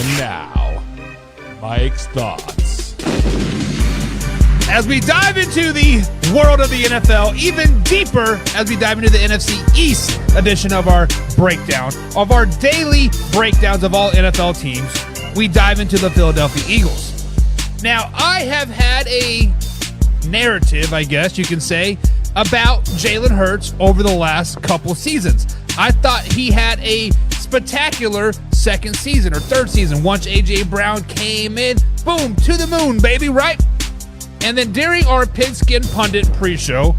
And now, Mike's thoughts. As we dive into the world of the NFL, even deeper as we dive into the NFC East edition of our breakdown, of our daily breakdowns of all NFL teams, we dive into the Philadelphia Eagles. Now, I have had a narrative, I guess you can say, about Jalen Hurts over the last couple seasons. I thought he had a spectacular second season or third season once A.J. Brown came in. Boom, to the moon, baby, right? And then during our Pigskin Pundit pre-show,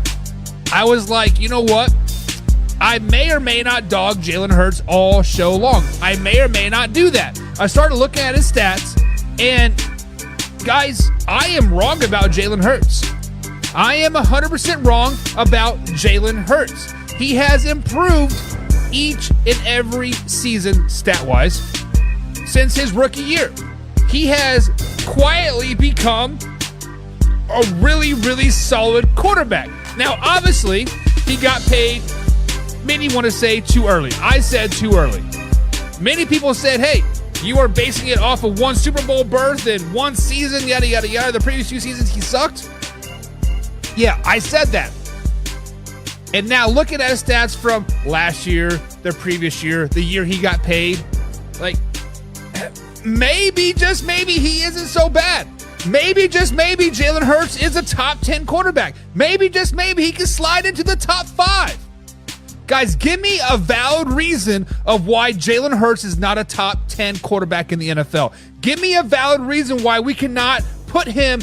I was like, you know what? I may or may not dog Jalen Hurts all show long. I may or may not do that. I started looking at his stats, and guys, I am wrong about Jalen Hurts. I am 100% wrong about Jalen Hurts. He has improved each and every season stat-wise since his rookie year. He has quietly become a really, really solid quarterback. Now, obviously, he got paid, many want to say too early. I said too early. Many people said, hey, you are basing it off of one Super Bowl berth and one season, yada, yada, yada. The previous 2 seasons, he sucked. Yeah, I said that. And now looking at his stats from last year, the previous year, the year he got paid, like, maybe, just maybe, he isn't so bad. Maybe, just maybe, Jalen Hurts is a top 10 quarterback. Maybe, just maybe, he can slide into the top 5. Guys, give me a valid reason of why Jalen Hurts is not a top 10 quarterback in the NFL. Give me a valid reason why we cannot put him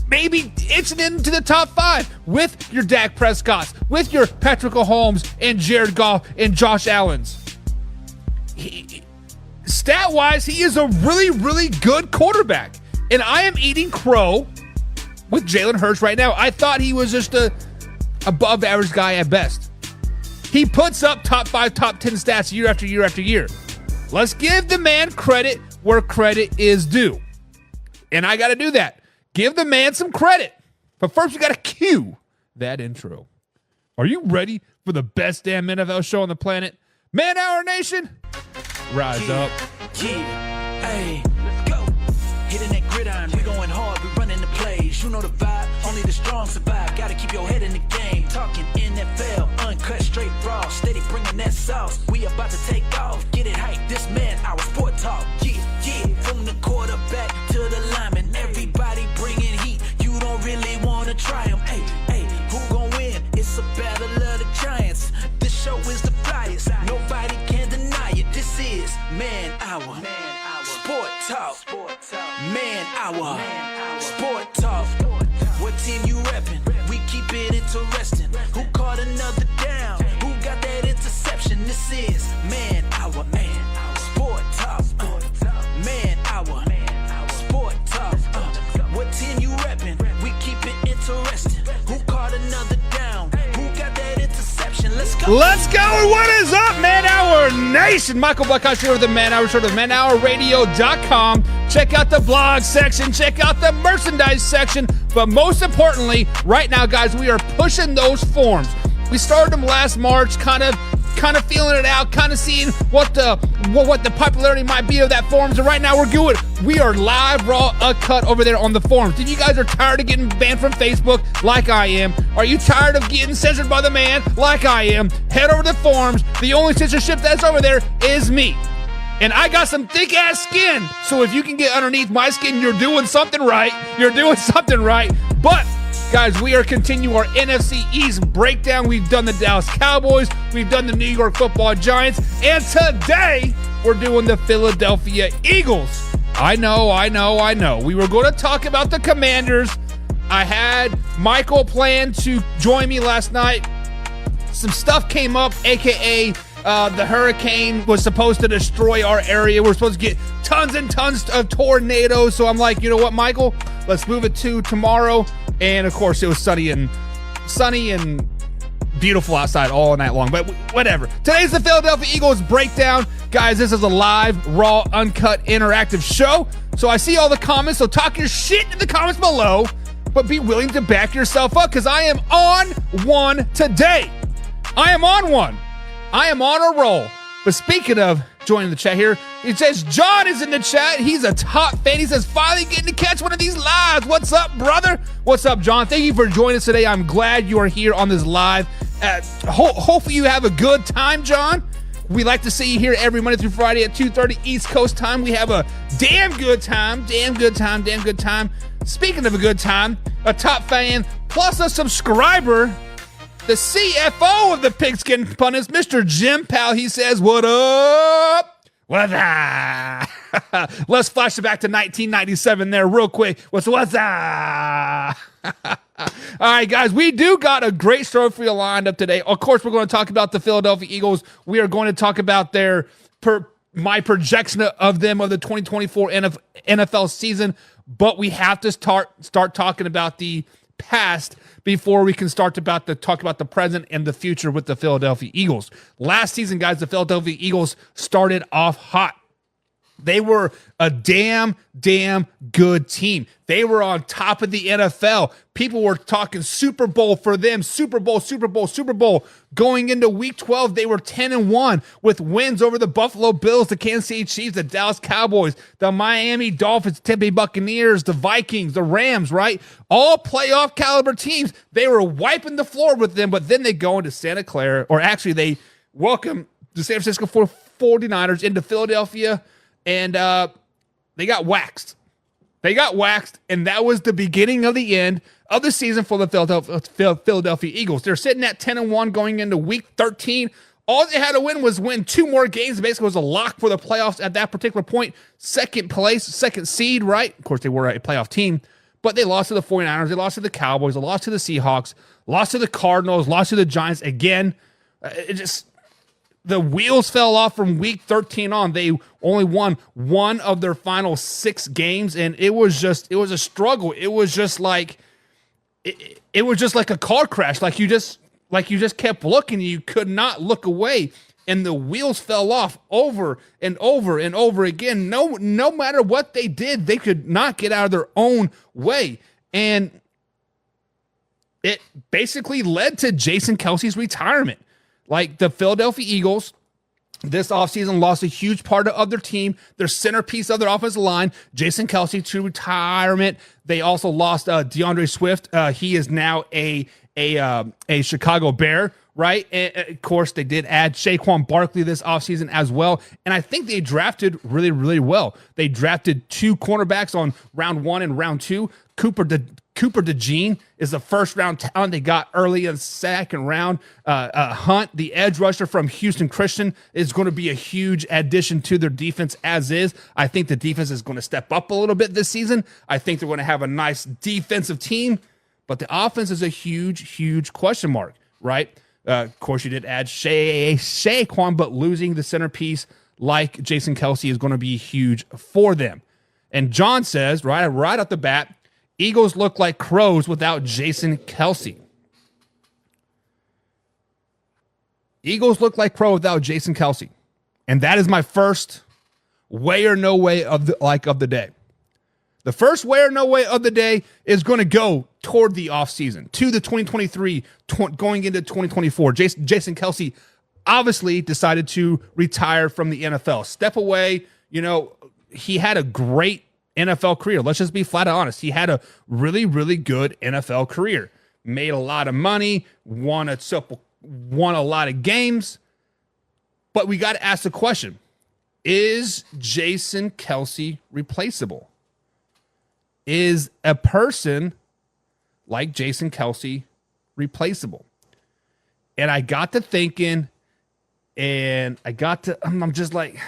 maybe itching into the top 5 with your Dak Prescotts, with your Patrick Mahomes and Jared Goff and Josh Allens. Stat-wise, he is a really, really good quarterback. And I am eating crow with Jalen Hurts right now. I thought he was just a above average guy at best. He puts up top 5, top 10 stats year after year after year. Let's give the man credit where credit is due. And I got to do that. Give the man some credit. But first, we got to cue that intro. Are you ready for the best damn NFL show on the planet? Man Hour Nation, rise up. Yeah, hey, let's go. Hitting that gridiron, we going hard, we running the plays. You know the vibe, only the strong survive. Gotta keep your head in the game. Talking NFL, uncut, straight raw. Steady bringing that sauce. We about to take off. Get it hype, this man, our sport talk. Yeah, yeah, from the quarterback to the lineman. Everybody bringing heat. You don't really want to try them. Hey, hey, who gon' win? It's a battle of the giants. This show is the flyest. Nobody can deny it. This is Man Hour. Sport Talk. Man Hour. Sport Talk. What team you reppin'? We keep it interesting. Who caught another down? Who got that interception? This is Man Hour. Sport Talk. Man Hour. Sport Talk. What team you reppin'? We keep it interesting. Who caught another down? Who got that interception? Let's go. Let's go. What is up, Man Hour Nation? Michael Blackhawk here with the Man Hour Show, of manhourradio.com. Check out the blog section. Check out the merchandise section. But most importantly, right now, guys, we are pushing those forms. We started them last March, kind of feeling it out, kind of seeing what the popularity might be of that forums. And right now, we're good. We are live, raw, uncut over there on the forums. If you guys are tired of getting banned from Facebook, like I am, are you tired of getting censored by the man, like I am, head over to the forums. The only censorship that's over there is me. And I got some thick-ass skin. So if you can get underneath my skin, you're doing something right. You're doing something right. But, guys, we are continuing our NFC East breakdown. We've done the Dallas Cowboys. We've done the New York Football Giants. And today, we're doing the Philadelphia Eagles. I know. We were going to talk about the Commanders. I had Michael plan to join me last night. Some stuff came up, a.k.a. The hurricane was supposed to destroy our area. We're supposed to get tons and tons of tornadoes. So I'm like, you know what, Michael? Let's move it to tomorrow. And, of course, it was sunny and beautiful outside all night long. But whatever. Today's the Philadelphia Eagles breakdown. Guys, this is a live, raw, uncut, interactive show. So I see all the comments. So talk your shit in the comments below. But be willing to back yourself up because I am on one today. I am on one. I am on a roll. But speaking of joining the chat here. He says, John is in the chat. He's a top fan. He says, finally getting to catch one of these lives. What's up, brother? What's up, John? Thank you for joining us today. I'm glad you are here on this live. Hopefully you have a good time, John. We like to see you here every Monday through Friday at 2:30 East Coast time. We have a damn good time. Speaking of a good time, a top fan plus a subscriber, the CFO of the Pigskin Pundits, Mr. Jim Powell, he says, what up? What's up? Let's flash it back to 1997 there real quick. What's up? All right, guys, we do got a great story for you lined up today. Of course, we're going to talk about the Philadelphia Eagles. We are going to talk about my projection of them of the 2024 NFL season, but we have to start talking about the past before we can start to talk about the present and the future with the Philadelphia Eagles. Last season, guys, the Philadelphia Eagles started off hot. They were a damn good team. They were on top of the NFL. People were talking Super Bowl for them. Super Bowl. Going into week 12, they were 10-1 with wins over the Buffalo Bills, the Kansas City Chiefs, the Dallas Cowboys, the Miami Dolphins, Tampa Bay Buccaneers, the Vikings, the Rams, right? All playoff caliber teams. They were wiping the floor with them, but then they go into Santa Clara, or actually they welcome the San Francisco 49ers into Philadelphia, and they got waxed. And that was the beginning of the end of the season for the Philadelphia Eagles. They're sitting at 10-1 going into week 13. All they had to win two more games. Basically, was a lock for the playoffs at that particular point. Second place, second seed, right? Of course, they were a playoff team, but they lost to the 49ers. They lost to the Cowboys. They lost to the Seahawks. Lost to the Cardinals. Lost to the Giants again. The wheels fell off from week 13 on. They only won one of their final 6 games, and it was a struggle. It was just like a car crash. Like you just kept looking, you could not look away, and the wheels fell off over and over and over again. No matter what they did, they could not get out of their own way, and it basically led to Jason Kelce's retirement. Like the Philadelphia Eagles, this offseason lost a huge part of their team, their centerpiece of their offensive line, Jason Kelce, to retirement. They also lost DeAndre Swift. He is now a Chicago Bear, right? And of course, they did add Saquon Barkley this offseason as well. And I think they drafted really, really well. They drafted 2 cornerbacks on round 1 and round 2. Cooper DeJean is the first round talent they got early in the second round. Hunt, the edge rusher from Houston Christian, is going to be a huge addition to their defense as is. I think the defense is going to step up a little bit this season. I think they're going to have a nice defensive team, but the offense is a huge question mark, right? Of course, you did add Saquon, but losing the centerpiece like Jason Kelce is going to be huge for them. And John says, right off the bat, Eagles look like crows without Jason Kelce. Eagles look like crow without Jason Kelce. And that is my first way or no way of the day. The first way or no way of the day is going to go toward the offseason, to the 2023, going into 2024. Jason Kelce obviously decided to retire from the NFL. Step away. He had a great NFL career. Let's just be flat out honest. He had a really, really good NFL career. Made a lot of money, won a lot of games. But we got to ask the question, is Jason Kelce replaceable? Is a person like Jason Kelce replaceable? And I got to thinking, and I'm just like,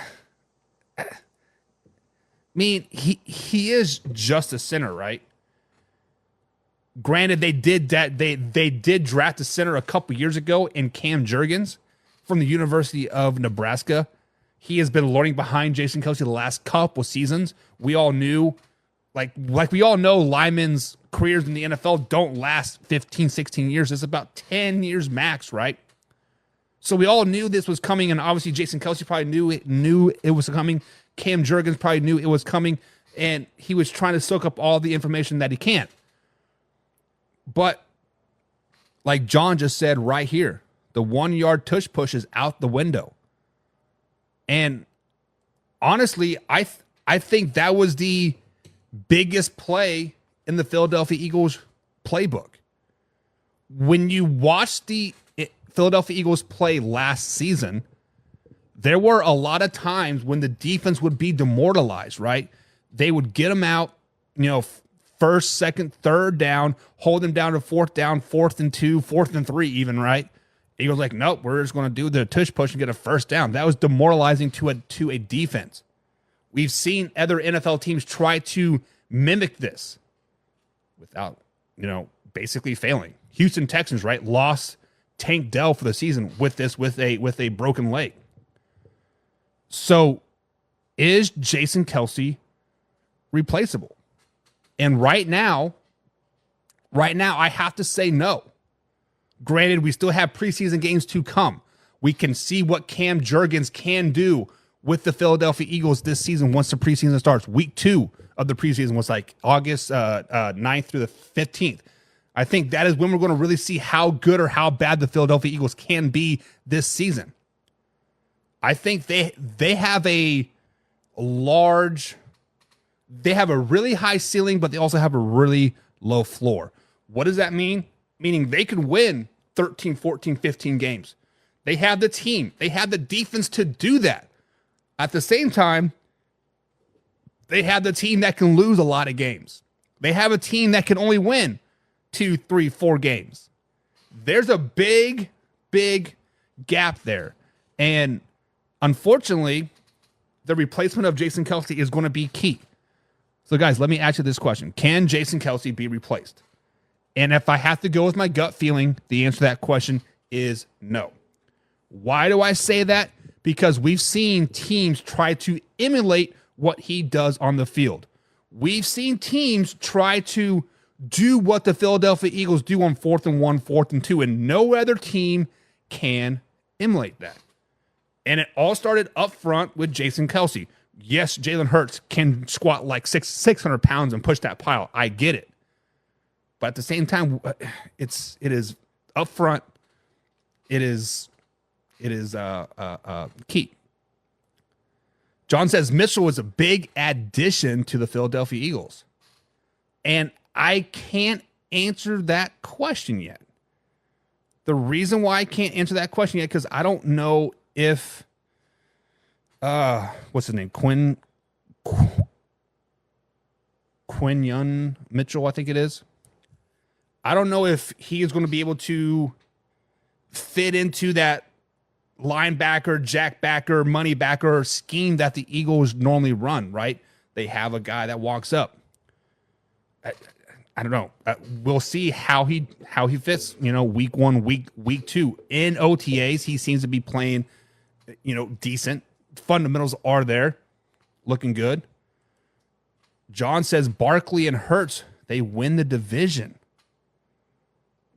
he is just a center, right? Granted, they did draft a center a couple years ago in Cam Jurgens from the University of Nebraska. He has been learning behind Jason Kelce the last couple seasons. We all knew, like we all know, linemen's careers in the NFL don't last 15, 16 years. It's about 10 years max, right? So we all knew this was coming, and obviously Jason Kelce probably knew it was coming. Cam Jurgens probably knew it was coming, and he was trying to soak up all the information that he can. But like John just said right here, the 1 yard tush push is out the window. And honestly, I think that was the biggest play in the Philadelphia Eagles playbook. When you watch the Philadelphia Eagles play last season, there were a lot of times when the defense would be demoralized, right? They would get them out, first, second, third down, hold them down to fourth down, 4th and 2, 4th and 3 even, right? Eagles like, nope, we're just going to do the tush push and get a first down. That was demoralizing to a defense. We've seen other NFL teams try to mimic this without, basically failing. Houston Texans, right, lost Tank Dell for the season with a broken leg. So is Jason Kelce replaceable? And right now, I have to say no. Granted, we still have preseason games to come. We can see what Cam Jurgens can do with the Philadelphia Eagles this season once the preseason starts. Week 2 of the preseason was like August 9th through the 15th. I think that is when we're going to really see how good or how bad the Philadelphia Eagles can be this season. I think they have a really high ceiling, but they also have a really low floor. What does that mean? Meaning they could win 13, 14, 15 games. They have the team. They have the defense to do that. At the same time, they have the team that can lose a lot of games. They have a team that can only win 2, 3, 4 games. There's a big, big gap there. And unfortunately, the replacement of Jason Kelce is going to be key. So, guys, let me ask you this question. Can Jason Kelce be replaced? And if I have to go with my gut feeling, the answer to that question is no. Why do I say that? Because we've seen teams try to emulate what he does on the field. We've seen teams try to do what the Philadelphia Eagles do on 4th and 1, 4th and 2, and no other team can emulate that. And it all started up front with Jason Kelce. Yes, Jalen Hurts can squat like 600 pounds and push that pile. I get it. But at the same time, it is up front. It is key. John says Mitchell was a big addition to the Philadelphia Eagles. And I can't answer that question yet. The reason why I can't answer that question yet, because I don't know if what's his name? Quinyon Mitchell, I think it is. I don't know if he is going to be able to fit into that linebacker, jackbacker, money backer scheme that the Eagles normally run, right? They have a guy that walks up. I don't know. We'll see how he fits, week 1, week 2. In OTAs, he seems to be playing, decent. Fundamentals are there, looking good. John says Barkley and Hurts, they win the division.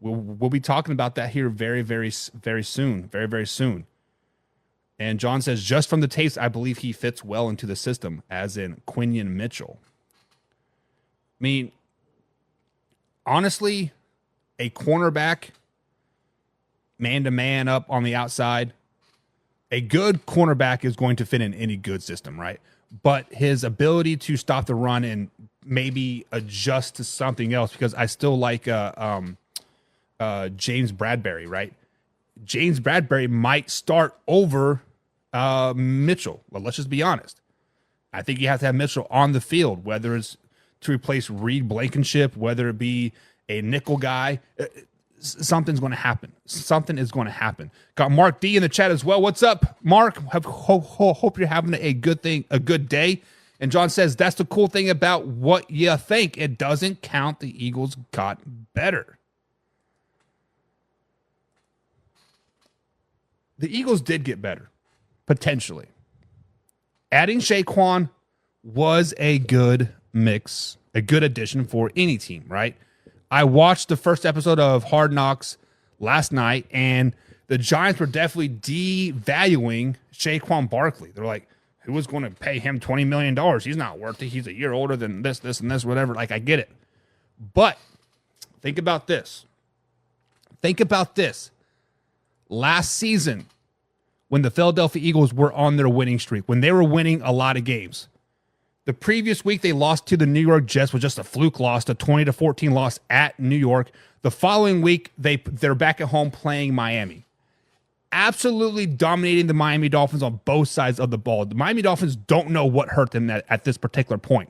We'll be talking about that here very, very, very soon. Very, very soon. And John says, just from the taste, I believe he fits well into the system, as in Quinyon Mitchell. I mean, honestly, a cornerback, man-to-man up on the outside, a good cornerback is going to fit in any good system, right? But his ability to stop the run and maybe adjust to something else, because I still like James Bradbury, right? James Bradbury might start over Mitchell. Well, let's just be honest. I think you have to have Mitchell on the field, whether it's to replace Reed Blankenship, whether it be a nickel guy. Something's going to happen. Something is going to happen. Got Mark D in the chat as well. What's up, Mark? Hope you're having a good day. And John says, that's the cool thing about what you think. It doesn't count. The Eagles got better. The Eagles did get better, potentially. Adding Saquon was a good mix, a good addition for any team, right? I watched the first episode of Hard Knocks last night, and the Giants were definitely devaluing Saquon Barkley. They're like, who was going to pay him $20 million? He's not worth it. He's a year older than this, and this, whatever. Like, I get it. But think about this. Last season, when the Philadelphia Eagles were on their winning streak, when they were winning a lot of games. The previous week, they lost to the New York Jets with just a fluke loss, a 20-14 loss at New York. The following week, they're back at home playing Miami. Absolutely dominating the Miami Dolphins on both sides of the ball. The Miami Dolphins don't know what hurt them at this particular point.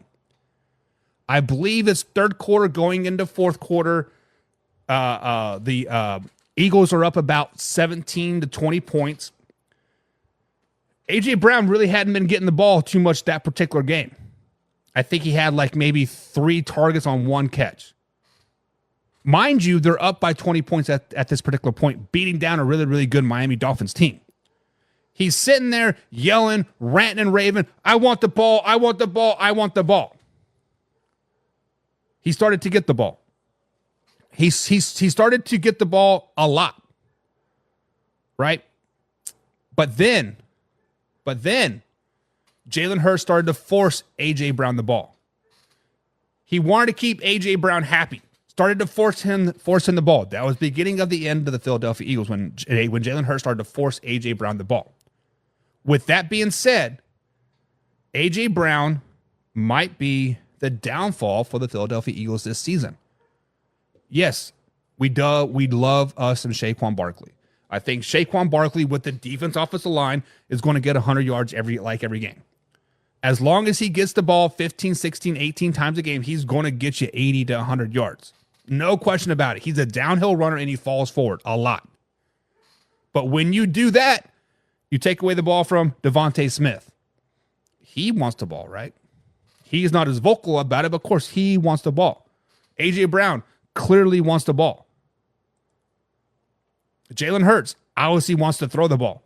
I believe it's third quarter going into fourth quarter. The Eagles are up about 17 to 20 points. A.J. Brown really hadn't been getting the ball too much that particular game. I think he had like maybe 3 targets on 1 catch. Mind you, they're up by 20 points at this particular point, beating down a really, really good Miami Dolphins team. He's sitting there yelling, ranting and raving, I want the ball, I want the ball, I want the ball. He started to get the ball. He started to get the ball a lot. Right? But then Jalen Hurts started to force A.J. Brown the ball. He wanted to keep A.J. Brown happy. Started to force him the ball. That was the beginning of the end of the Philadelphia Eagles when Jalen Hurts started to force A.J. Brown the ball. With that being said, A.J. Brown might be the downfall for the Philadelphia Eagles this season. Yes, we love us and Saquon Barkley. I think Saquon Barkley with the defense offensive line is going to get 100 yards every game. As long as he gets the ball 15, 16, 18 times a game, he's going to get you 80 to 100 yards. No question about it. He's a downhill runner and he falls forward a lot. But when you do that, you take away the ball from Devontae Smith. He wants the ball, right? He's not as vocal about it, but of course he wants the ball. A.J. Brown clearly wants the ball. Jalen Hurts obviously wants to throw the ball.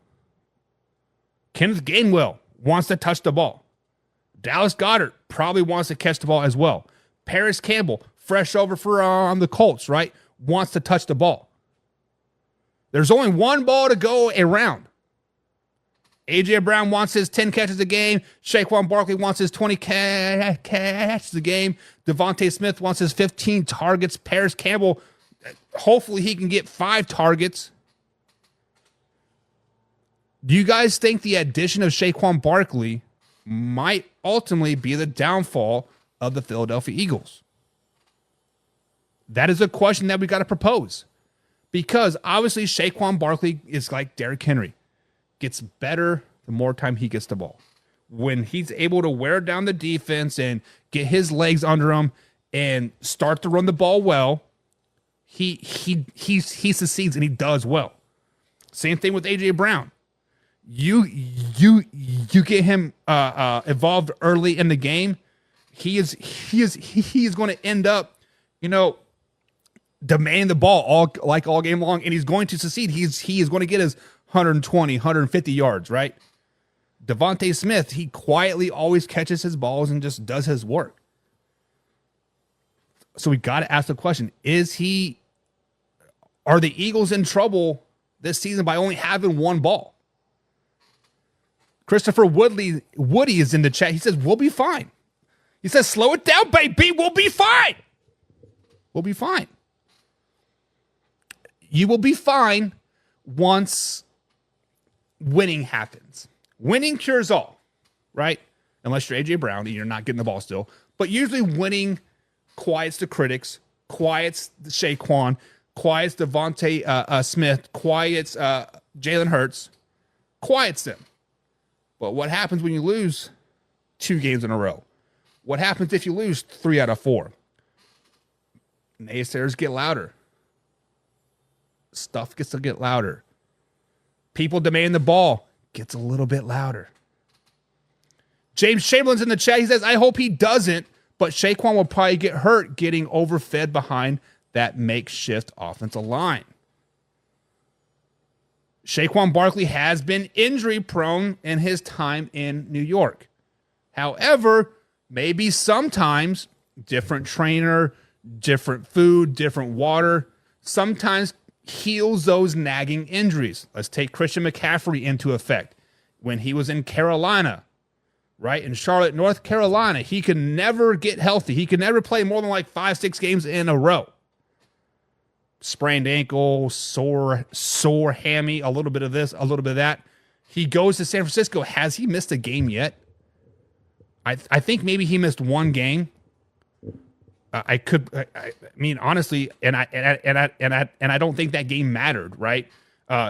Kenneth Gainwell wants to touch the ball. Dallas Goedert probably wants to catch the ball as well. Paris Campbell, fresh over for on the Colts, right? Wants to touch the ball. There's only one ball to go around. A.J. Brown wants his 10 catches a game. Saquon Barkley wants his 20 catches a game. Devontae Smith wants his 15 targets. Paris Campbell, hopefully he can get 5 targets. Do you guys think the addition of Saquon Barkley might ultimately be the downfall of the Philadelphia Eagles? That is a question that we got to propose. Because obviously Saquon Barkley is like Derrick Henry. Gets better the more time he gets the ball. When he's able to wear down the defense and get his legs under him and start to run the ball well, he succeeds and he does well. Same thing with A.J. Brown. You get him involved early in the game, he is going to end up, demanding the ball all game long, and he's going to succeed. He is going to get his 120, 150 yards, right? Devontae Smith, he quietly always catches his balls and just does his work. So we got to ask the question, are the Eagles in trouble this season by only having one ball? Christopher Woody is in the chat. He says, we'll be fine. He says, slow it down, baby. We'll be fine. We'll be fine. You will be fine once winning happens. Winning cures all, right? Unless you're A.J. Brown and you're not getting the ball still. But usually winning quiets the critics, quiets Saquon, quiets Devontae Smith, quiets Jalen Hurts, quiets them. But what happens when you lose 2 games in a row? What happens if you lose 3 out of 4? Naysayers get louder. Stuff gets to get louder. People demand the ball gets a little bit louder. James Chamberlain's in the chat. He says, I hope he doesn't, but Saquon will probably get hurt getting overfed behind that makeshift offensive line. Saquon Barkley has been injury prone in his time in New York. However, maybe sometimes different trainer, different food, different water, sometimes heals those nagging injuries. Let's take Christian McCaffrey into effect. When he was in Carolina, right, in Charlotte, North Carolina, he could never get healthy. He could never play more than like 5-6 games in a row. Sprained ankle, sore hammy, a little bit of this, a little bit of that. He goes to San Francisco. Has he missed a game yet? I think maybe he missed one game. I mean, honestly, and I don't think that game mattered, right?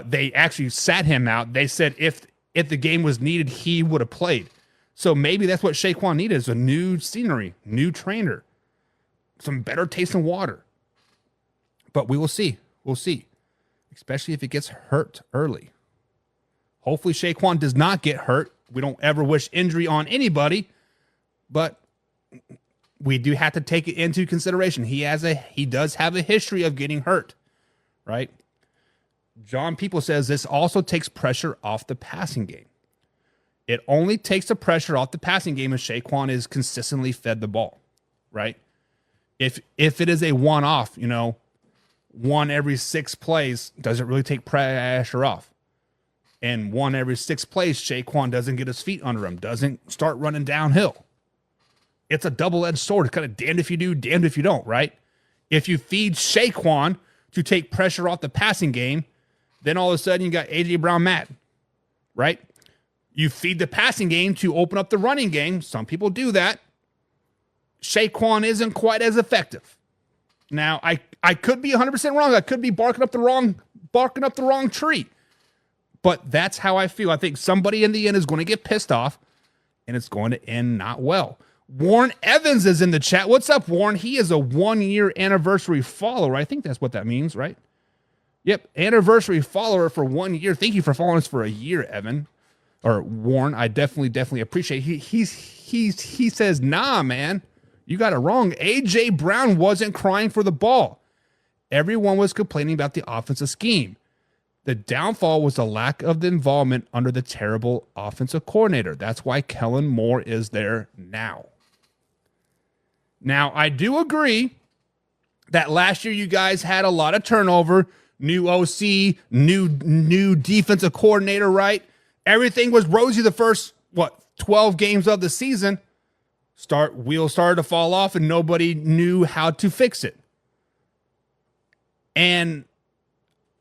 They actually sat him out. They said if the game was needed, he would have played. So maybe that's what Saquon needed, is a new scenery, new trainer, some better taste in water. But we will see. We'll see, especially if it gets hurt early. Hopefully Saquon does not get hurt. We don't ever wish injury on anybody, but we do have to take it into consideration. He does have a history of getting hurt, right? John People says this also takes pressure off the passing game. It only takes the pressure off the passing game if Saquon is consistently fed the ball, right? If it is a one-off, one every 6 plays, does it really take pressure off? And one every 6 plays, Saquon doesn't get his feet under him, doesn't start running downhill. It's a double-edged sword. It's kind of damned if you do, damned if you don't, right? If you feed Saquon to take pressure off the passing game, then all of a sudden you got A.J. Brown mad, right? You feed the passing game to open up the running game. Some people do that. Saquon isn't quite as effective. Now, I could be 100% wrong. I could be barking up the wrong tree. But that's how I feel. I think somebody in the end is going to get pissed off, and it's going to end not well. Warren Evans is in the chat. What's up, Warren? He is a 1-year anniversary follower. I think that's what that means, right? Yep, anniversary follower for 1 year. Thank you for following us for a year, Evan. Or Warren, I definitely appreciate it. He says, nah, man, you got it wrong. A.J. Brown wasn't crying for the ball. Everyone was complaining about the offensive scheme. The downfall was the lack of the involvement under the terrible offensive coordinator. That's why Kellen Moore is there now. Now, I do agree that last year you guys had a lot of turnover, new OC, new defensive coordinator, right? Everything was rosy the first, 12 games of the season. Wheels started to fall off and nobody knew how to fix it. And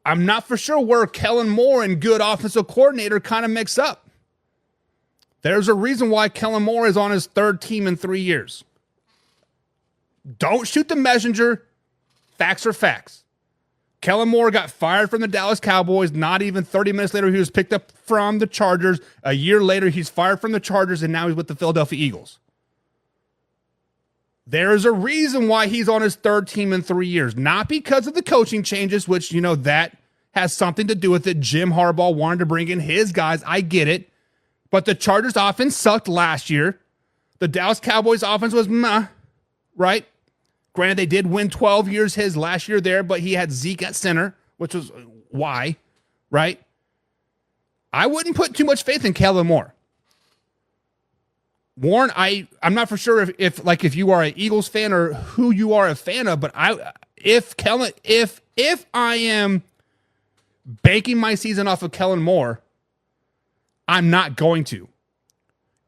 I'm not for sure where Kellen Moore and good offensive coordinator kind of mix up. There's a reason why Kellen Moore is on his 3rd team in 3 years. Don't shoot the messenger. Facts are facts. Kellen Moore got fired from the Dallas Cowboys. Not even 30 minutes later, he was picked up from the Chargers. A year later, he's fired from the Chargers, and now he's with the Philadelphia Eagles. There is a reason why he's on his 3rd team in 3 years. Not because of the coaching changes, which, that has something to do with it. Jim Harbaugh wanted to bring in his guys. I get it. But the Chargers offense sucked last year. The Dallas Cowboys offense was meh, right? Granted, they did win 12 years his last year there, but he had Zeke at center, which was why, right? I wouldn't put too much faith in Kellen Moore. Warren, I'm not for sure if you are an Eagles fan or who you are a fan of, but if I am banking my season off of Kellen Moore, I'm not going to.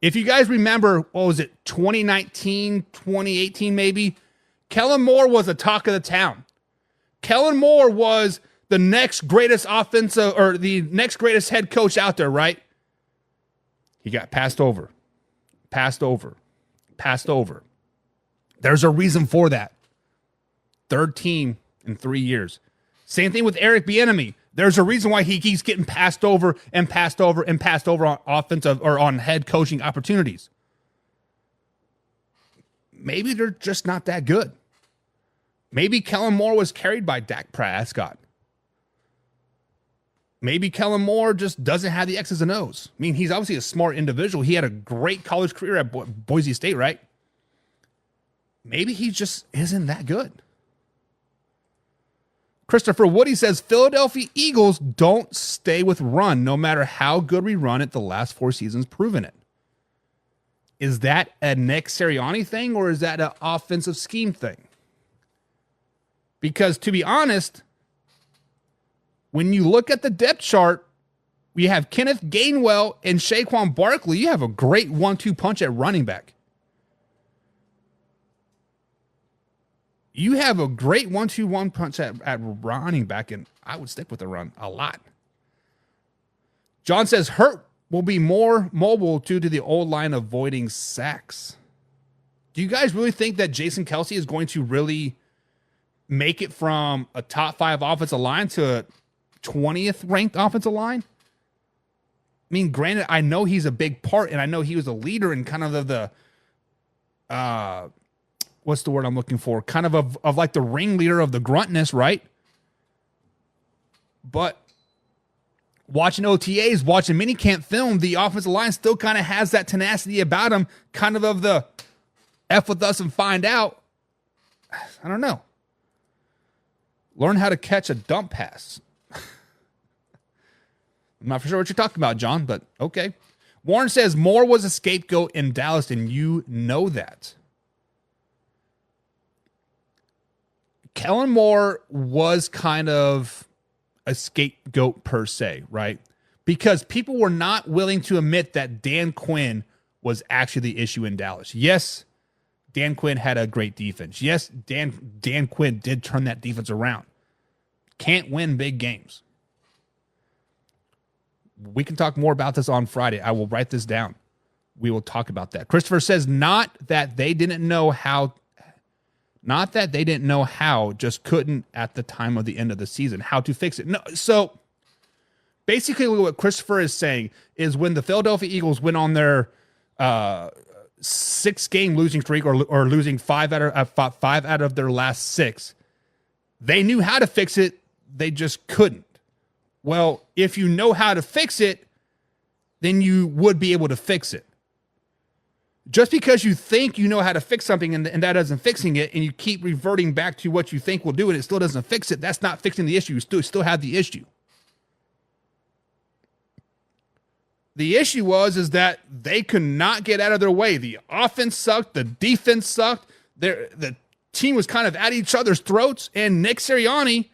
If you guys remember, 2019, 2018 maybe, Kellen Moore was the talk of the town. Kellen Moore was the next greatest offensive or the next greatest head coach out there, right? He got passed over. There's a reason for that. 3rd team in 3 years. Same thing with Eric Bieniemy. There's a reason why he keeps getting passed over on offensive or on head coaching opportunities. Maybe they're just not that good. Maybe Kellen Moore was carried by Dak Prescott. Maybe Kellen Moore just doesn't have the X's and O's. I mean, he's obviously a smart individual. He had a great college career at Boise State, right? Maybe he just isn't that good. Christopher Woody says, Philadelphia Eagles don't stay with run no matter how good we run it. The last 4 seasons proven it. Is that a Nick Sirianni thing or is that an offensive scheme thing? Because to be honest, when you look at the depth chart, we have Kenneth Gainwell and Saquon Barkley. You have a great 1-2 punch at running back. You have a great 1-2-1 punch at running back, and I would stick with the run a lot. John says Hurt will be more mobile due to the old line avoiding sacks. Do you guys really think that Jason Kelce is going to really make it from a top 5 offensive line to a 20th ranked offensive line? I mean, granted, I know he's a big part, and I know he was a leader in kind of the what's the word I'm looking for? Kind of like the ringleader of the gruntness, right? But watching OTAs, watching minicamp film, the offensive line still kind of has that tenacity about him, kind of the F with us and find out. I don't know. Learn how to catch a dump pass. I'm not for sure what you're talking about, John, but okay. Warren says Moore was a scapegoat in Dallas, and you know that. Kellen Moore was kind of a scapegoat per se, right? Because people were not willing to admit that Dan Quinn was actually the issue in Dallas. Yes, Dan Quinn had a great defense. Yes, Dan Quinn did turn that defense around. Can't win big games. We can talk more about this on Friday. I will write this down. We will talk about that. Christopher says not that they didn't know how, just couldn't at the time of the end of the season, how to fix it. No, so basically what Christopher is saying is when the Philadelphia Eagles went on their 6-game losing streak or losing 5 out of their last 6, they knew how to fix it. They just couldn't. Well, if you know how to fix it, then you would be able to fix it. Just because you think you know how to fix something and that isn't fixing it, and you keep reverting back to what you think will do it, it still doesn't fix it, that's not fixing the issue. You still have the issue. The issue is that they could not get out of their way. The offense sucked. The defense sucked. The team was kind of at each other's throats, and Nick Sirianni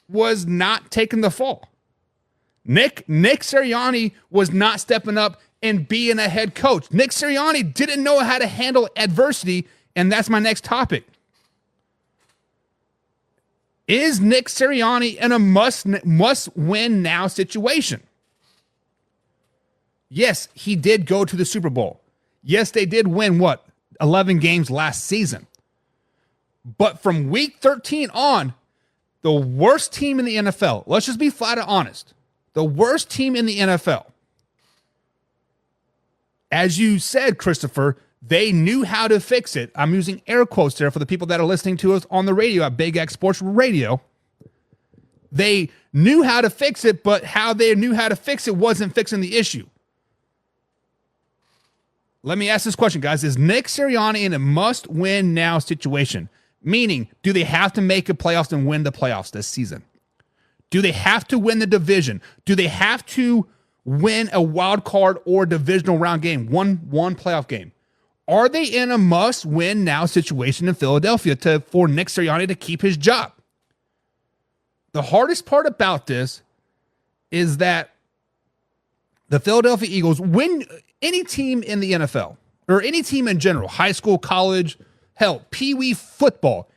was not taking the fall. Nick Sirianni was not stepping up and being a head coach. Nick Sirianni didn't know how to handle adversity, and that's my next topic. Is Nick Sirianni in a must-win now situation? Yes, he did go to the Super Bowl. Yes, they did win, 11 games last season. But from week 13 on, the worst team in the NFL, let's just be flat out honest, the worst team in the NFL. As you said, Christopher, they knew how to fix it. I'm using air quotes there for the people that are listening to us on the radio at Big X Sports Radio. They knew how to fix it, but how they knew how to fix it wasn't fixing the issue. Let me ask this question, guys. Is Nick Sirianni in a must-win now situation? Meaning, do they have to make a playoffs and win the playoffs this season? Do they have to win the division? Do they have to win a wild card or divisional round game, one playoff game? Are they in a must-win now situation in Philadelphia for Nick Sirianni to keep his job? The hardest part about this is that the Philadelphia Eagles, when any team in the NFL or any team in general, high school, college, hell, pee-wee football,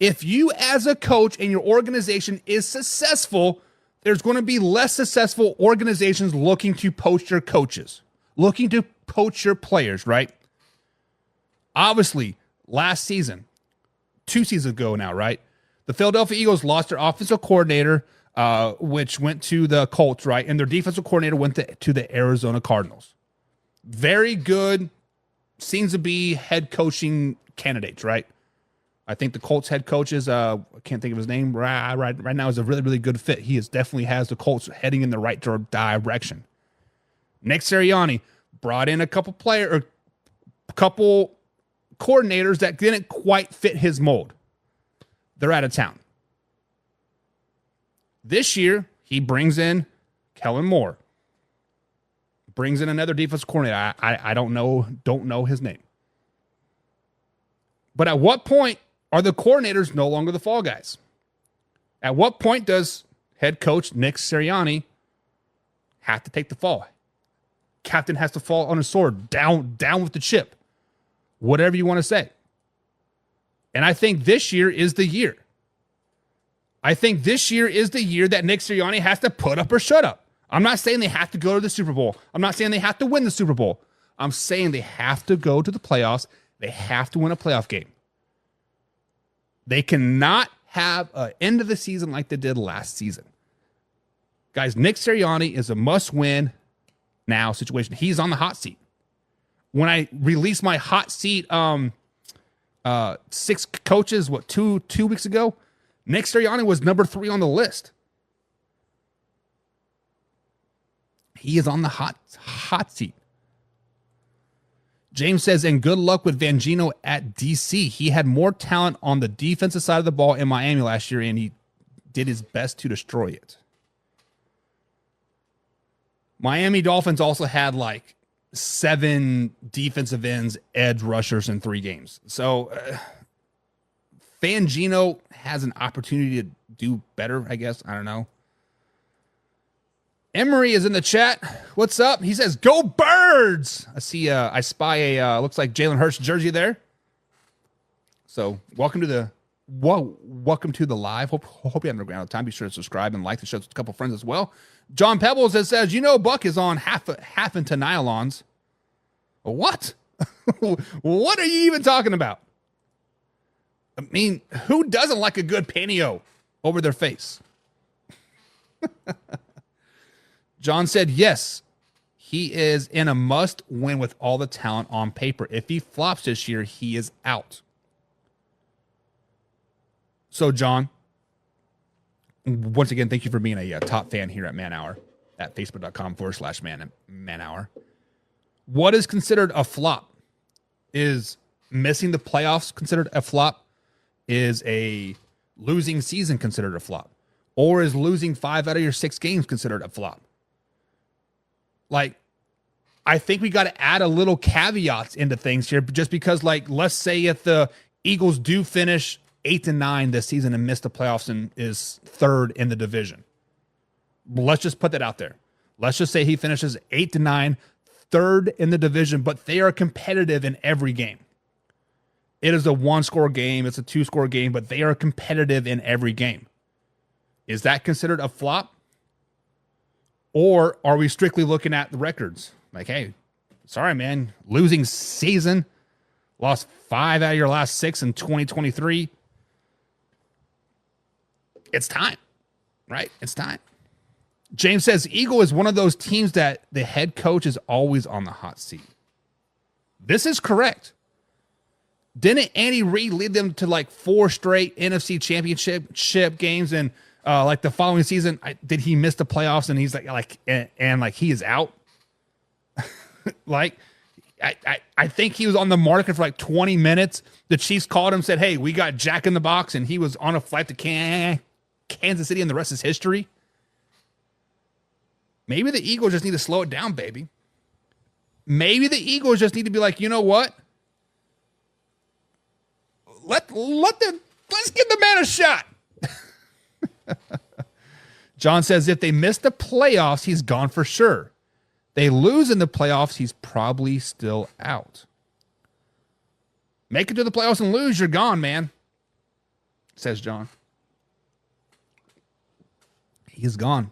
if you as a coach and your organization is successful, there's going to be less successful organizations looking to poach your coaches, looking to poach your players, right? Obviously, last season, 2 seasons ago now, right? The Philadelphia Eagles lost their offensive coordinator, which went to the Colts, right? And their defensive coordinator went to the Arizona Cardinals. Very good, seems to be head coaching candidates, right? I think the Colts head coach is, I can't think of his name right now, is a really, really good fit. He definitely has the Colts heading in the right direction. Nick Sirianni brought in a couple coordinators that didn't quite fit his mold. They're out of town. This year, he brings in Kellen Moore. Brings in another defensive coordinator. I don't know his name. But at what point are the coordinators no longer the fall guys? At what point does head coach Nick Sirianni have to take the fall? Captain has to fall on his sword, down with the chip, whatever you want to say. And I think this year is the year. I think this year is the year that Nick Sirianni has to put up or shut up. I'm not saying they have to go to the Super Bowl. I'm not saying they have to win the Super Bowl. I'm saying they have to go to the playoffs. They have to win a playoff game. They cannot have an end of the season like they did last season. Guys, Nick Sirianni is a must-win now situation. He's on the hot seat. When I released my hot seat 6 coaches, two weeks ago, Nick Sirianni was number 3 on the list. He is on the hot seat. James says, and good luck with Vangino at DC. He had more talent on the defensive side of the ball in Miami last year, and he did his best to destroy it. Miami Dolphins also had like 7 defensive ends, edge rushers in 3 games. So Vangino has an opportunity to do better, I guess. I don't know. Emery is in the chat. What's up? He says, go Birds. I spy a, looks like Jalen Hurts jersey there. So welcome to the live. Hope you're having a grand time. Be sure to subscribe and like the show with a couple friends as well. John Pebbles says, Buck is on half into nylons. What? What are you even talking about? I mean, who doesn't like a good panio over their face? John said, yes, he is in a must win with all the talent on paper. If he flops this year, he is out. So, John, once again, thank you for being a top fan here at Man Hour at facebook.com/Man Hour. What is considered a flop? Is missing the playoffs considered a flop? Is a losing season considered a flop? Or is losing 5 out of your 6 games considered a flop? Like, I think we got to add a little caveats into things here, just because, like, let's say if the Eagles do finish 8-9 this season and miss the playoffs and is 3rd in the division. Let's just put that out there. Let's just say he finishes 8-9, 3rd in the division, but they are competitive in every game. It is a 1-score game. It's a 2-score game, but they are competitive in every game. Is that considered a flop? Or are we strictly looking at the records? Like, hey, sorry, man, losing season, lost 5 out of your last 6 in 2023. It's time, right? It's time. James says, Eagle is one of those teams that the head coach is always on the hot seat. This is correct. Didn't Andy Reid lead them to like 4 straight NFC championship games, and like the following season, did he miss the playoffs? And he's like he is out. Like, I think he was on the market for like 20 minutes. The Chiefs called him, said, "Hey, we got Jack in the Box," and he was on a flight to Kansas City, and the rest is history. Maybe the Eagles just need to slow it down, baby. Maybe the Eagles just need to be like, you know what? Let's give the man a shot. John says, if they miss the playoffs, he's gone for sure. They lose in the playoffs, he's probably still out. Make it to the playoffs and lose, you're gone, man, says John. He's gone.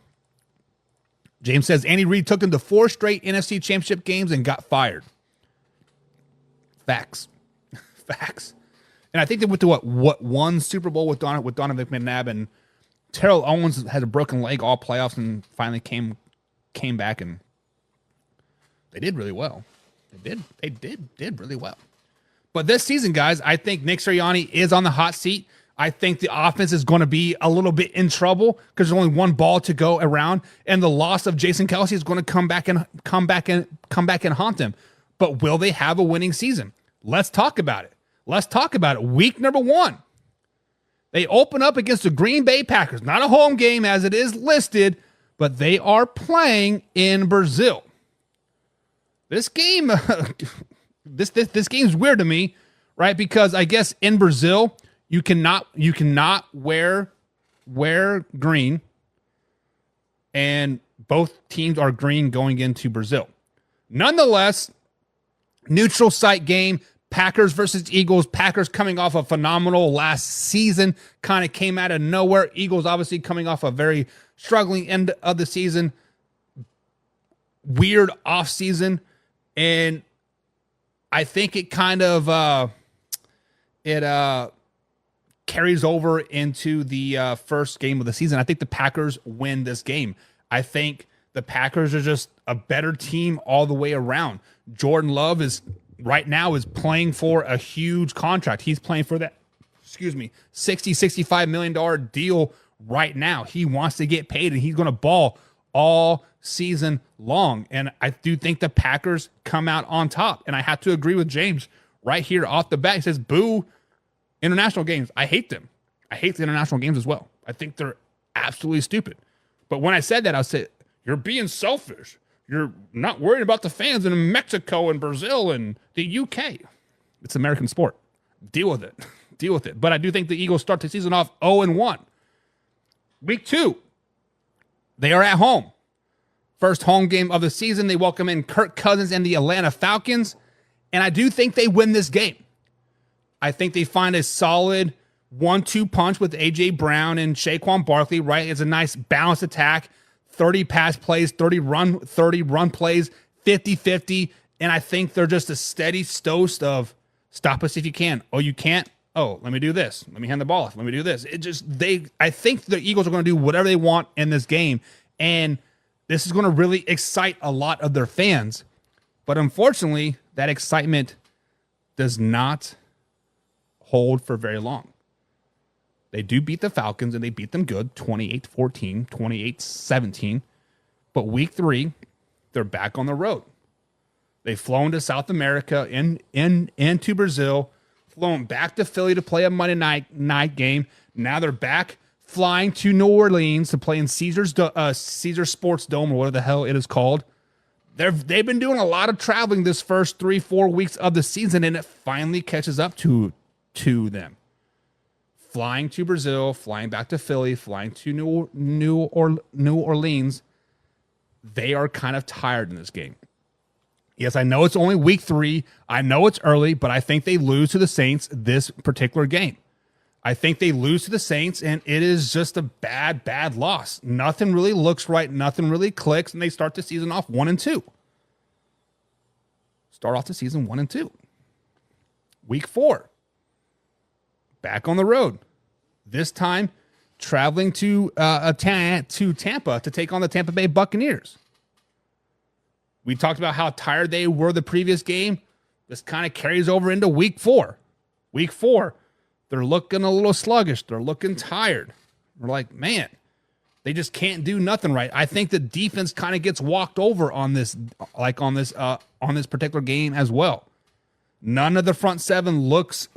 James says, Andy Reid took him to 4 straight NFC championship games and got fired. Facts. Facts. And I think they went to what one Super Bowl with Donovan McNabb, and Terrell Owens had a broken leg all playoffs and finally came back, and they did really well. They did really well. But this season, guys, I think Nick Sirianni is on the hot seat. I think the offense is going to be a little bit in trouble because there's only one ball to go around, and the loss of Jason Kelce is going to come back and haunt them. But will they have a winning season? Let's talk about it. Week number 1. They open up against the Green Bay Packers. Not a home game as it is listed, but they are playing in Brazil. This game, this game's weird to me, right? Because I guess in Brazil, you cannot wear green, and both teams are green going into Brazil. Nonetheless, neutral site game. Packers versus Eagles. Packers coming off a phenomenal last season, kind of came out of nowhere. Eagles obviously coming off a very struggling end of the season. weird offseason, and I think it kind of carries over into the first game of the season. I think the Packers win this game. I think the Packers are just a better team all the way around. Jordan Love is playing for a huge contract. He's playing for that, $65 million deal right now. He wants to get paid, and he's going to ball all season long. And I do think the Packers come out on top. And I have to agree with James right here off the bat. He says, boo international games. I hate them. I hate the international games as well. I think they're absolutely stupid. But when I said that, I said, you're being selfish. You're not worried about the fans in Mexico and Brazil and the UK. It's American sport. Deal with it. Deal with it. But I do think the Eagles start the season off 0-1. Week 2, they are at home. First home game of the season. They welcome in Kirk Cousins and the Atlanta Falcons. And I do think they win this game. I think they find a solid 1-2 punch with A.J. Brown and Saquon Barkley, right? It's a nice balanced attack. 30 pass plays, 30 run plays, 50-50. And I think they're just a steady toast of stop us if you can. Oh, you can't? Oh, let me do this. Let me hand the ball off. Let me do this. I think the Eagles are going to do whatever they want in this game. And this is going to really excite a lot of their fans. But unfortunately, that excitement does not hold for very long. They do beat the Falcons, and they beat them good, 28-14, 28-17. But week 3, they're back on the road. They've flown to South America, into Brazil, flown back to Philly to play a Monday night game. Now they're back flying to New Orleans to play in Caesar Sports Dome, or whatever the hell it is called. They've been doing a lot of traveling this first 3-4 weeks of the season, and it finally catches up to them. Flying to Brazil, flying back to Philly, flying to New Orleans. They are kind of tired in this game. Yes, I know it's only week 3. I know it's early, but I think they lose to the Saints this particular game. I think they lose to the Saints, and it is just a bad loss. Nothing really looks right. Nothing really clicks, and they start the season off 1-2. Start off the season 1-2. Week 4. Back on the road. This time, traveling to Tampa to take on the Tampa Bay Buccaneers. We talked about how tired they were the previous game. This kind of carries over into week 4. Week 4, they're looking a little sluggish. They're looking tired. We're like, man, they just can't do nothing right. I think the defense kind of gets walked over on this particular game as well. None of the front seven looks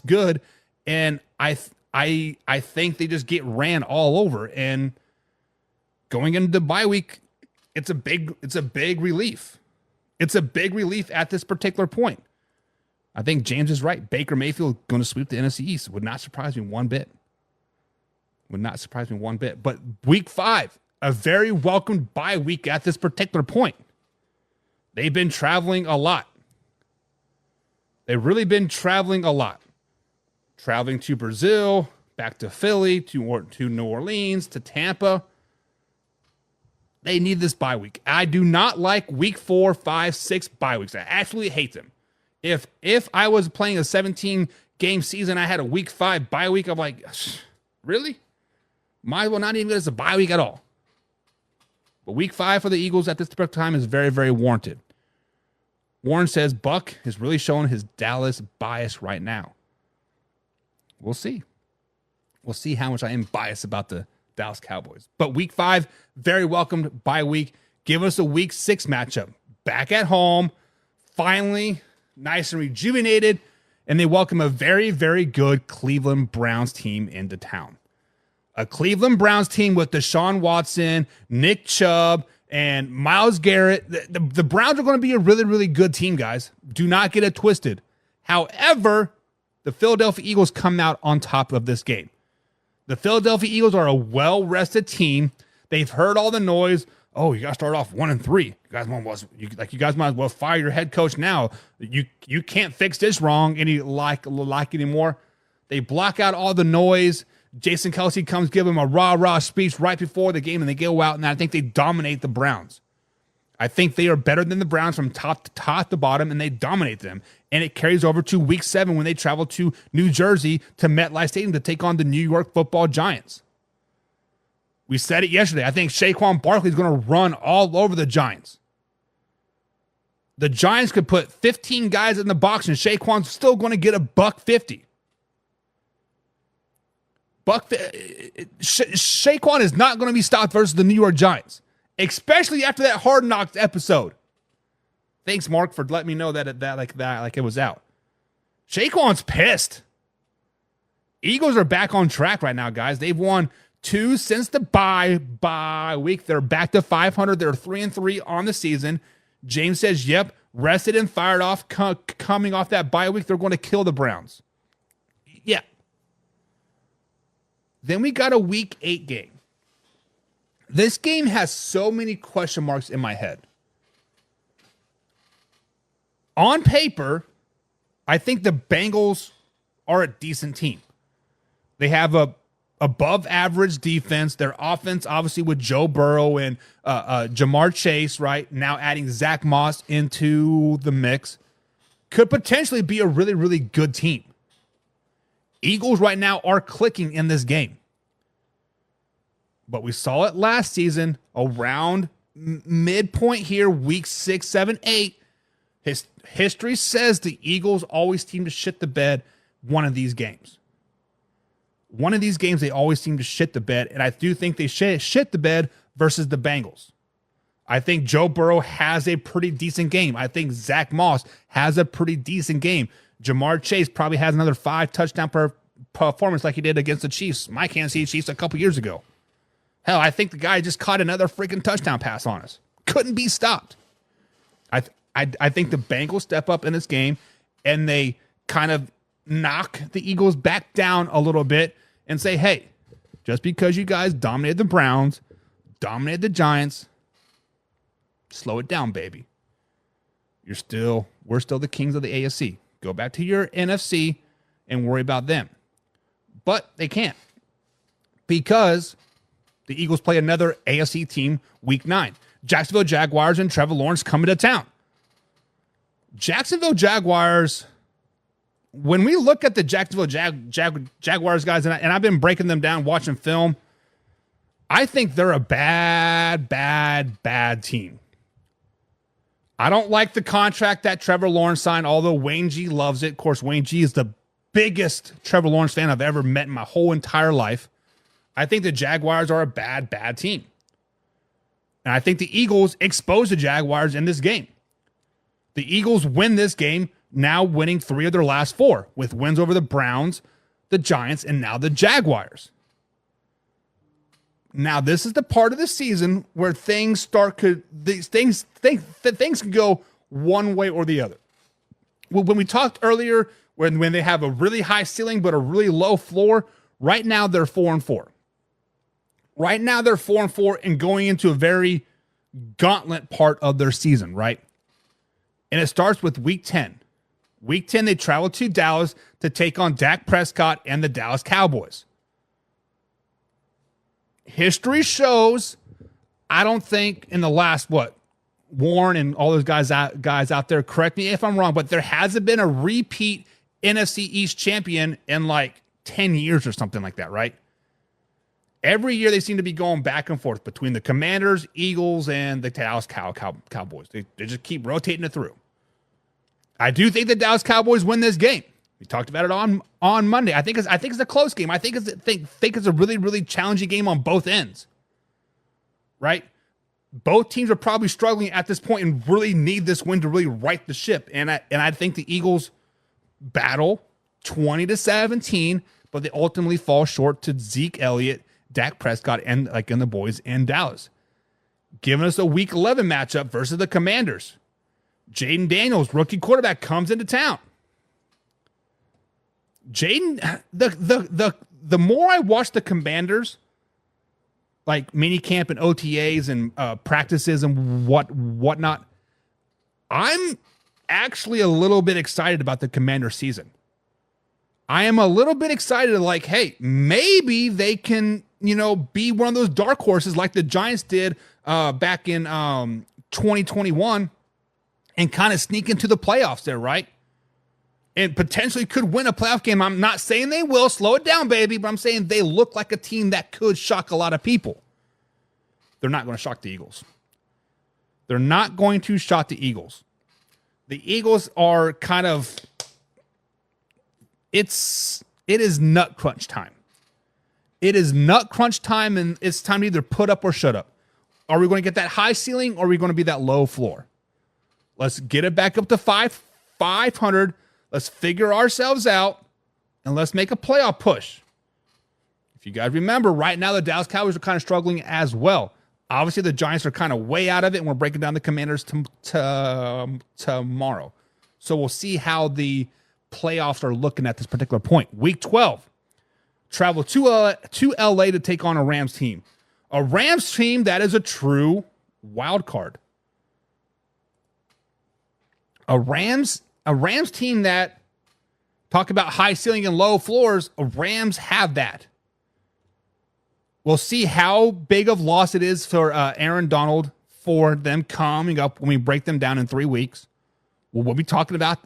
good, and I think they just get ran all over. And going into the bye week, it's a big relief. It's a big relief at this particular point. I think James is right. Baker Mayfield going to sweep the NFC East. Would not surprise me one bit. But week 5, a very welcomed bye week at this particular point. They've been traveling a lot. They've really been traveling a lot. Traveling to Brazil, back to Philly, to New Orleans, to Tampa. They need this bye week. I do not like week 4, 5, 6 bye weeks. I absolutely hate them. If I was playing a 17-game season, I had a week 5 bye week, I'm like, really? Might as well not even get us a bye week at all. But week 5 for the Eagles at this particular time is very, very warranted. Warren says Buck is really showing his Dallas bias right now. We'll see. We'll see how much I am biased about the Dallas Cowboys. But week 5, very welcomed bye week. Give us a week 6 matchup. Back at home, finally, nice and rejuvenated, and they welcome a very, very good Cleveland Browns team into town. A Cleveland Browns team with Deshaun Watson, Nick Chubb, and Myles Garrett. The Browns are going to be a really, really good team, guys. Do not get it twisted. However, the Philadelphia Eagles come out on top of this game. The Philadelphia Eagles are a well-rested team. They've heard all the noise. Oh, you got to start off 1-3. You guys might as well fire your head coach now. You can't fix this wrong anymore. They block out all the noise. Jason Kelce comes give him a rah-rah speech right before the game, and they go out, and I think they dominate the Browns. I think they are better than the Browns from top to bottom, and they dominate them. And it carries over to week 7 when they travel to New Jersey to MetLife Stadium to take on the New York Football Giants. We said it yesterday. I think Saquon Barkley is going to run all over the Giants. The Giants could put 15 guys in the box, and Saquon's still going to get $150. Saquon is not going to be stopped versus the New York Giants, especially after that Hard Knocks episode. Thanks, Mark, for letting me know that it was out. Saquon's pissed. Eagles are back on track right now, guys. They've won 2 since the bye week. They're back to 500. They're 3-3 on the season. James says, yep, rested and fired off coming off that bye week. They're going to kill the Browns. Yeah. Then we got a week 8 game. This game has so many question marks in my head. On paper, I think the Bengals are a decent team. They have a above average defense. Their offense, obviously, with Joe Burrow and Jamar Chase, right? Now adding Zach Moss into the mix, could potentially be a really, really good team. Eagles right now are clicking in this game. But we saw it last season around midpoint here, week 6, 7, 8. History says the Eagles always seem to shit the bed one of these games. One of these games, they always seem to shit the bed, and I do think they shit the bed versus the Bengals. I think Joe Burrow has a pretty decent game. I think Zach Moss has a pretty decent game. Jamar Chase probably has another 5 touchdown performance like he did against the Chiefs, my Kansas City Chiefs, a couple years ago. Hell, I think the guy just caught another freaking touchdown pass on us. Couldn't be stopped. I think the Bengals step up in this game, and they kind of knock the Eagles back down a little bit and say, hey, just because you guys dominated the Browns, dominated the Giants, slow it down, baby. We're still the kings of the AFC. Go back to your NFC and worry about them. But they can't, because the Eagles play another AFC team week 9. Jacksonville Jaguars and Trevor Lawrence coming to town. Jacksonville Jaguars, when we look at the Jacksonville Jaguars guys, and I've been breaking them down, watching film, I think they're a bad team. I don't like the contract that Trevor Lawrence signed, although Wayne G loves it. Of course, Wayne G is the biggest Trevor Lawrence fan I've ever met in my whole entire life. I think the Jaguars are a bad team. And I think the Eagles expose the Jaguars in this game. The Eagles win this game, now winning 3 of their last 4, with wins over the Browns, the Giants, and now the Jaguars. Now, this is the part of the season where things can go one way or the other. Well, when we talked earlier, when they have a really high ceiling but a really low floor, right now they're 4-4. Right now they're 4-4 and going into a very gauntlet part of their season, right? And it starts with week 10. Week 10, they travel to Dallas to take on Dak Prescott and the Dallas Cowboys. History shows, I don't think in the last, Warren and all those guys out there, correct me if I'm wrong, but there hasn't been a repeat NFC East champion in like 10 years or something like that, right? Every year they seem to be going back and forth between the Commanders, Eagles, and the Dallas Cowboys. They just keep rotating it through. I do think the Dallas Cowboys win this game. We talked about it on Monday. I think it's a close game. I think it's a really, really challenging game on both ends. Right? Both teams are probably struggling at this point and really need this win to really right the ship. And I think the Eagles battle 20-17, but they ultimately fall short to Zeke Elliott, Dak Prescott, and the boys in Dallas. Giving us a week 11 matchup versus the Commanders. Jaden Daniels, rookie quarterback, comes into town. Jaden, the more I watch the Commanders, like mini camp and OTAs and practices and whatnot, I'm actually a little bit excited about the Commander season. I am a little bit excited, like, hey, maybe they can be one of those dark horses like the Giants did back in 2021 and kind of sneak into the playoffs there, right? And potentially could win a playoff game. I'm not saying they will. Slow it down, baby. But I'm saying they look like a team that could shock a lot of people. They're not going to shock the Eagles. They're not going to shock the Eagles. The Eagles are kind of... It is nut crunch time. It is nut crunch time, and it's time to either put up or shut up. Are we going to get that high ceiling, or are we going to be that low floor? Let's get it back up to 500. Let's figure ourselves out, and let's make a playoff push. If you guys remember, right now the Dallas Cowboys are kind of struggling as well. Obviously, the Giants are kind of way out of it, and we're breaking down the Commanders tomorrow. So we'll see how the playoffs are looking at this particular point. Week 12, travel to LA to take on a Rams team. A Rams team that is a true wild card. A Rams team that, talk about high ceiling and low floors, Rams have that. We'll see how big of loss it is for Aaron Donald for them coming up when we break them down in 3 weeks. We'll be talking about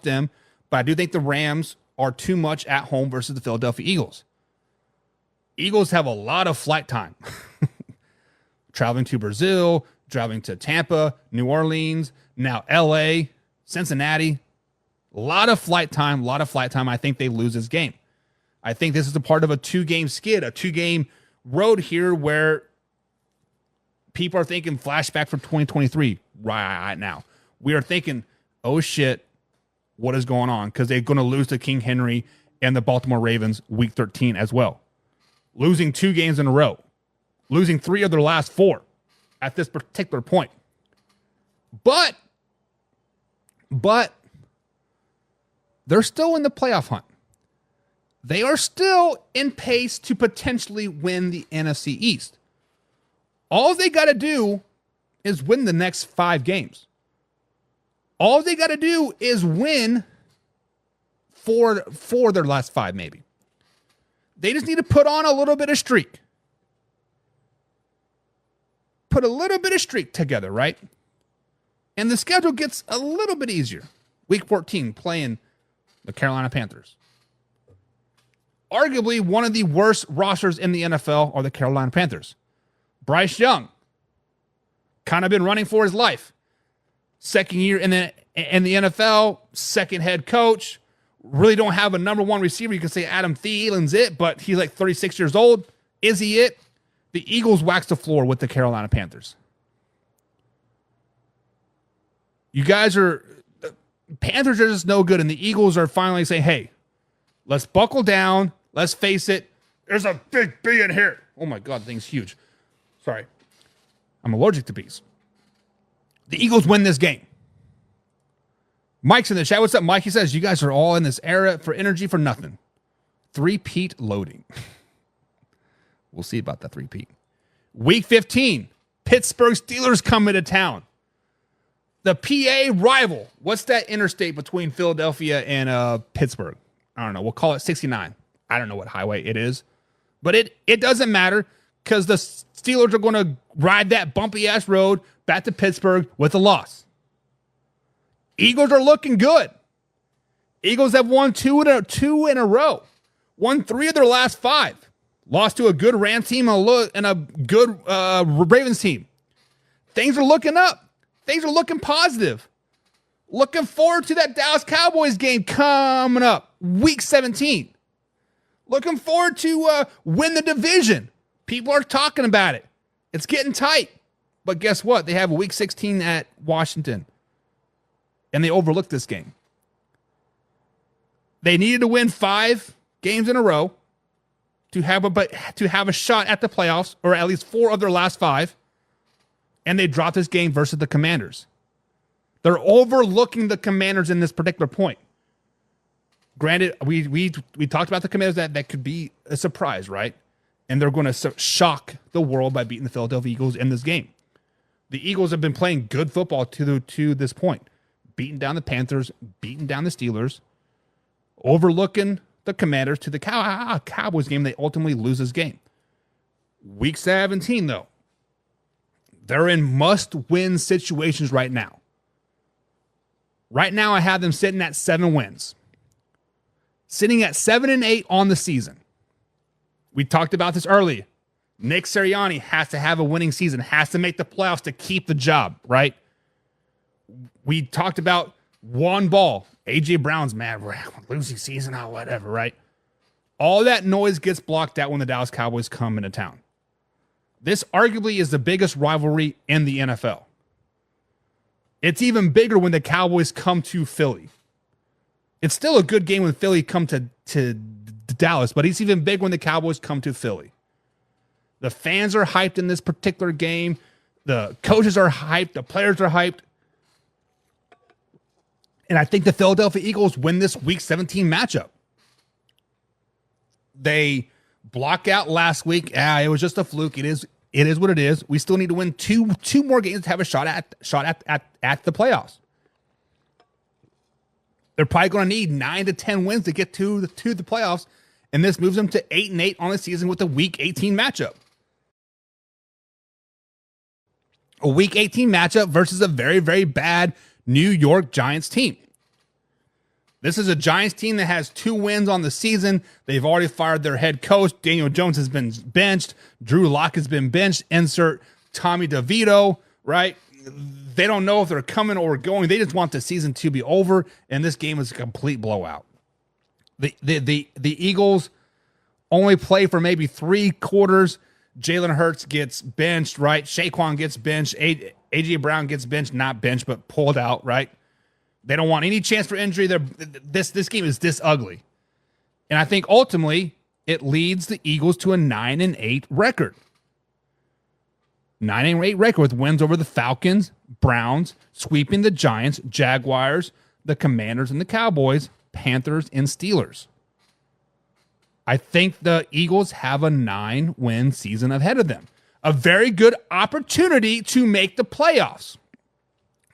them, but I do think the Rams are too much at home versus the Philadelphia Eagles. Eagles have a lot of flight time. Traveling to Brazil, traveling to Tampa, New Orleans, now LA, Cincinnati. A lot of flight time. I think they lose this game. I think this is a part of a 2-game skid, a 2-game road here where people are thinking flashback from 2023 right now. We are thinking, oh shit, what is going on? Because they're going to lose to King Henry and the Baltimore Ravens week 13 as well. Losing 2 games in a row. Losing 3 of their last 4 at this particular point. But they're still in the playoff hunt. They are still in pace to potentially win the NFC East. All they got to do is win the next 5 games. All they got to do is win 4 their last 5, maybe. They just need to put on a little bit of streak. Put a little bit of streak together, right? And the schedule gets a little bit easier. Week 14, playing the Carolina Panthers. Arguably one of the worst rosters in the NFL are the Carolina Panthers. Bryce Young, kind of been running for his life. Second year in the NFL, second head coach. Really don't have a number 1 receiver. You can say Adam Thielen's it, but he's like 36 years old. Is he it? The Eagles waxed the floor with the Carolina Panthers. Panthers are just no good, and the Eagles are finally saying, hey, let's buckle down. Let's face it. There's a big bee in here. Oh my God, the thing's huge. Sorry. I'm allergic to bees. The Eagles win this game. Mike's in the chat. What's up, Mike? He says, you guys are all in this era for energy for nothing. 3-peat loading. We'll see about that 3-peat. Week 15, Pittsburgh Steelers come into town. The PA rival. What's that interstate between Philadelphia and Pittsburgh? I don't know. We'll call it 69. I don't know what highway it is. But it doesn't matter because the Steelers are going to ride that bumpy-ass road back to Pittsburgh with a loss. Eagles are looking good. Eagles have won 2 in a row. Won 3 of their last 5. Lost to a good Rams team and a good Ravens team. Things are looking up. Things are looking positive. Looking forward to that Dallas Cowboys game coming up. Week 17. Looking forward to win the division. People are talking about it. It's getting tight. But guess what? They have a week 16 at Washington. And they overlooked this game. They needed to win 5 games in a row to have a shot at the playoffs, or at least 4 of their last 5. And they dropped this game versus the Commanders. They're overlooking the Commanders in this particular point. Granted, we talked about the Commanders that could be a surprise, right? And they're going to shock the world by beating the Philadelphia Eagles in this game. The Eagles have been playing good football to this point. Beating down the Panthers, beating down the Steelers, overlooking the Commanders to the Cowboys game. They ultimately lose this game. Week 17, though, they're in must-win situations right now. Right now, I have them sitting at 7 wins. Sitting at 7-8 on the season. We talked about this earlier. Nick Sirianni has to have a winning season, has to make the playoffs to keep the job, right? We talked about Juan Ball. A.J. Brown's mad. We're losing season, whatever, right? All that noise gets blocked out when the Dallas Cowboys come into town. This arguably is the biggest rivalry in the NFL. It's even bigger when the Cowboys come to Philly. It's still a good game when Philly come to Dallas, but it's even big when the Cowboys come to Philly. The fans are hyped in this particular game. The coaches are hyped. The players are hyped. And I think the Philadelphia Eagles win this Week 17 matchup. They block out last week. It was just a fluke. It is what it is. We still need to win two more games to have a shot at the playoffs. They're probably going to need 9 to 10 wins to get to the playoffs, and this moves them to 8-8 on the season with a Week 18 matchup. A Week 18 matchup versus a very, very bad New York Giants team. This is a Giants team that has 2 wins on the season. They've already fired their head coach. Daniel Jones has been benched. Drew Lock has been benched. Insert Tommy DeVito, right? They don't know if they're coming or going. They just want the season to be over, and this game is a complete blowout. The Eagles only play for maybe 3 quarters. Jalen Hurts gets benched, right? Saquon gets benched. A.J. Brown gets benched, not benched, but pulled out, right? They don't want any chance for injury. This game is this ugly. And I think ultimately it leads the Eagles to a 9-8 record. 9-8 record with wins over the Falcons, Browns, sweeping the Giants, Jaguars, the Commanders and the Cowboys, Panthers and Steelers. I think the Eagles have a 9-win season ahead of them. A very good opportunity to make the playoffs.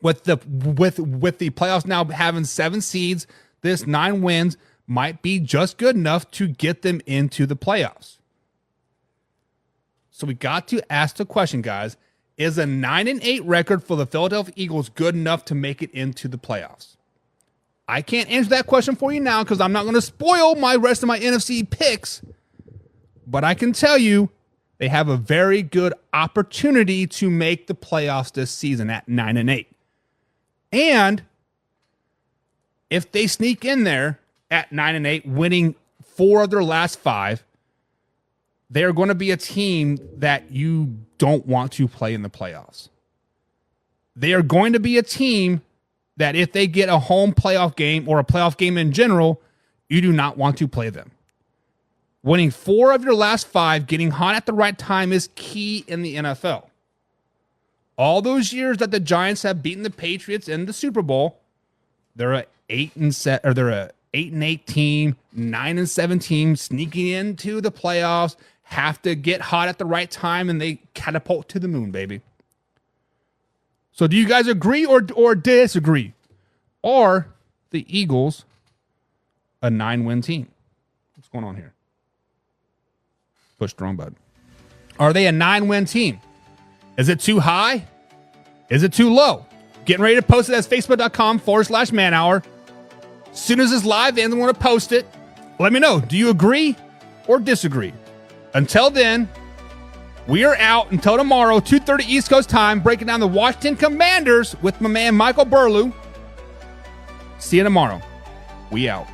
With the playoffs now having 7 seeds, this 9 wins might be just good enough to get them into the playoffs. So we got to ask the question, guys, is a 9-8 record for the Philadelphia Eagles good enough to make it into the playoffs? I can't answer that question for you now because I'm not going to spoil my rest of my NFC picks, but I can tell you they have a very good opportunity to make the playoffs this season at 9-8. And if they sneak in there at 9-8, winning 4 of their last 5, they're going to be a team that you don't want to play in the playoffs. They are going to be a team that if they get a home playoff game or a playoff game in general, you do not want to play them. Winning 4 of your last 5, getting hot at the right time is key in the NFL. All those years that the Giants have beaten the Patriots in the Super Bowl, they're a 8-8 team, 9-7 team, sneaking into the playoffs, have to get hot at the right time, and they catapult to the moon, baby. So do you guys agree or disagree? Are the Eagles a 9-win team? What's going on here? Push the wrong button. Are they a 9-win team? Is it too high? Is it too low? Getting ready to post it as facebook.com/manhour. As soon as it's live and they want to post it, let me know. Do you agree or disagree? Until then, we are out until tomorrow, 2:30 East Coast time, breaking down the Washington Commanders with my man Michael Burlew. See you tomorrow. We out.